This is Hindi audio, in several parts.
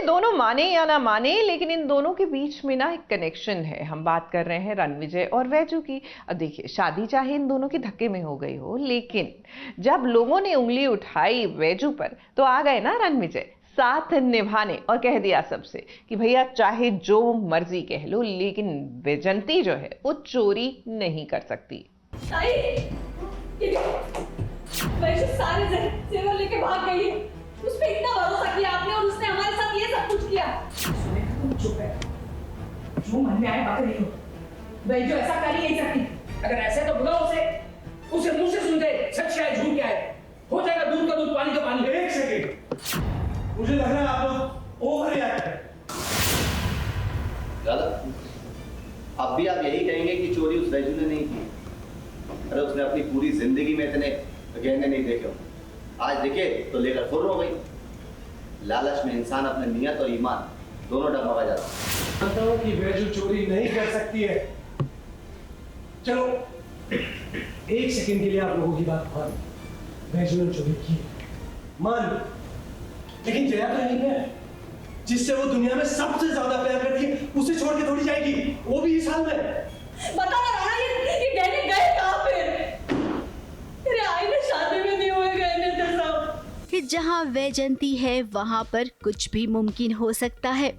दोनों माने या ना माने, लेकिन इन दोनों के बीच में ना एक कनेक्शन है। हम बात कर रहे हैं रणविजय और वैजू की। अब देखिए, शादी चाहे इन दोनों की धक्के में हो गई हो, लेकिन जब लोगों ने उंगली उठाई वैजू पर तो आ गए ना रणविजय साथ निभाने और कह दिया सबसे कि भैया चाहे जो मर्जी कह लो, लेकिन वैजंती जो है वो चोरी नहीं कर सकती। वैसे सारे जेवर लेके भाग गई है। उस पे इतना भरोसा किया आपने और उसने हमारे साथ ये सब कुछ किया। तुम चुप है, जो मन में आए बातें नहीं हो। वही जो ऐसा कर ही नहीं सकती। अगर ऐसे तो बुलाओ उसे मुंह से सुन दे, सच क्या है झूठ क्या है, हो जाएगा दूध का दूध पानी का पानी। एक सेकंड, मुझे लग रहा है आप लोग ओवर रिएक्ट कर। अब भी आप यही कहेंगे कि चोरी उस वैजू ने नहीं की? अरे उसने अपनी पूरी जिंदगी में इतने गहने नहीं देखे, आज देखे तो लेकर फुर्र हो गई। लालच में इंसान अपने नियत और ईमान दोनों डगमगा जाता है। जानता हूं कि वैजू चोरी नहीं कर सकती है। चलो एक सेकंड के लिए आप लोगों की बात मान, वैजू ने चोरी की मान, लेकिन जया तो यहीं पे है, जिससे वो दुनिया में सबसे ज्यादा प्यार करती है, उसे छोड़ के थोड़ी जाएगी, वो भी इस हाल में। बता ना राणा, ये गहने गए कहां पे? तेरे आई ने शादी में नहीं हुए गहने थे सब। कि जहाँ वैजंती है वहाँ पर कुछ भी मुमकिन हो सकता है।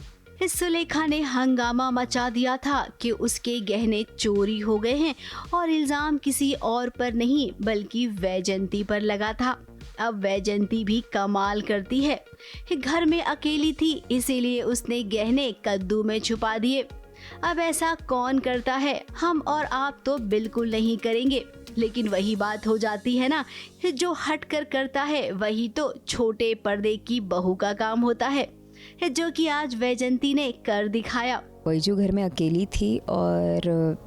सुलेखा ने हंगामा मचा दिया था कि उसके गहने चोरी हो गए हैं और इल्जाम किसी और पर नहीं बल्कि वैजंती पर लगा था। अब वैजंती भी कमाल करती है, घर में अकेली थी इसीलिए उसने गहने कद्दू में छुपा दिए। अब ऐसा कौन करता है? हम और आप तो बिल्कुल नहीं करेंगे, लेकिन वही बात हो जाती है ना, जो हट कर करता है वही तो छोटे पर्दे की बहू का काम होता है, जो कि आज वैजंती ने कर दिखाया। वैजू घर में अकेली थी और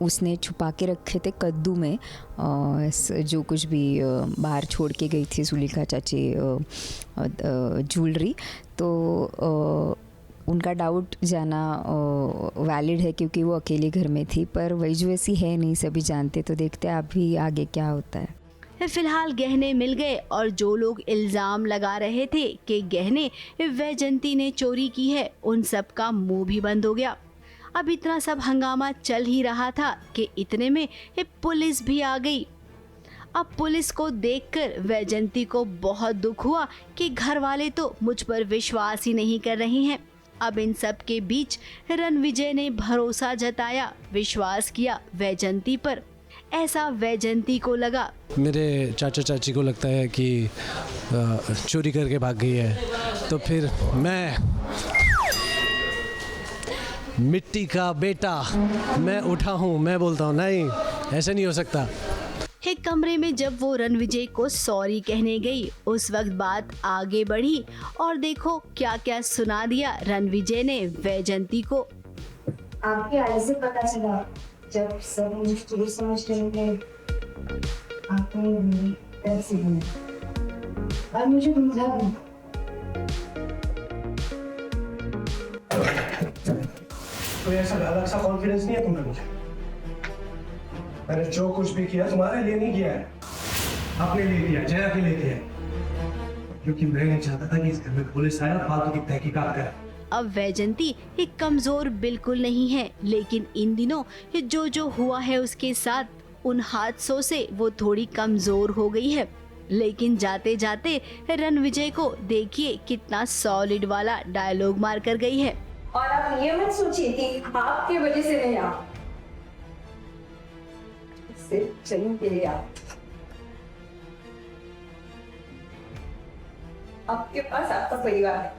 उसने छुपा के रखे थे कद्दू में जो कुछ भी बाहर छोड़ के गई थी सुलेखा चाची ज्वेलरी। तो उनका डाउट जाना वैलिड है क्योंकि वो अकेले घर में थी, पर वैजू ऐसी है नहीं, सभी जानते। तो देखते हैं अभी आगे क्या होता है। फिलहाल गहने मिल गए और जो लोग इल्जाम लगा रहे थे कि गहने वैजंती ने चोरी की है, उन सब का मुंह भी बंद हो गया। अब इतना सब हंगामा चल ही रहा था कि इतने में पुलिस भी आ गई। अब पुलिस को देखकर वैजंती को बहुत दुख हुआ कि घर वाले तो मुझ पर विश्वास ही नहीं कर रहे हैं। अब इन सब के बीच रणविजय ने भरोसा जताया, विश्वास किया वैजंती पर। ऐसा वैजंती को लगा, मेरे चाचा चाची को लगता है कि चोरी करके भाग गई है, तो फिर मैं मिट्टी का बेटा मैं उठा हूँ, मैं बोलता हूँ नहीं ऐसे नहीं हो सकता। एक कमरे में जब वो रणविजय को सॉरी कहने गई, उस वक्त बात आगे बढ़ी और देखो क्या क्या सुना दिया रणविजय ने वैजंती को। आपकी आई से पता चला, जब सब मुझे चोरी समझने लगे, आपने मेरी तरफ से बोला और मुझे समझा भी। कोई ऐसा अलग सा कॉन्फिडेंस नहीं है तुम में मुझे। मैंने जो कुछ भी किया तुम्हारे लिए नहीं किया है, अपने लिए किया, जया के लिए किया, क्योंकि मैं नहीं चाहता था कि इस घर में पुलिस आए और फालतू की तहकीकात करे। अब वैजंती एक कमजोर बिल्कुल नहीं है, लेकिन इन दिनों जो हुआ है उसके साथ, उन हादसों से वो थोड़ी कमजोर हो गई है। लेकिन जाते जाते रणविजय को देखिए कितना सॉलिड वाला डायलॉग मार कर गई है। और आप ये मत सोचिए कि आपके वजह से नहीं, आप सिर्फ चलने के लिए आपके पास आपका परिवार है,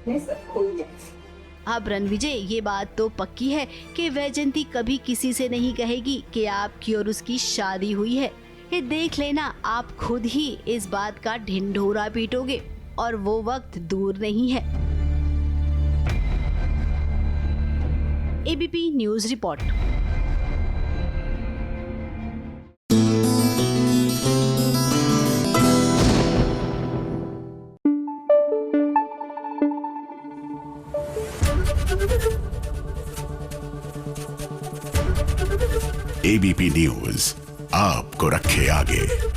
नहीं सब खो गया। अब रणविजय ये बात तो पक्की है कि वैजंती कभी किसी से नहीं कहेगी कि आपकी और उसकी शादी हुई है। ये देख लेना, आप खुद ही इस बात का ढिंढोरा पीटोगे और वो वक्त दूर नहीं है। ABP news report. ABP news आपको रखे आगे।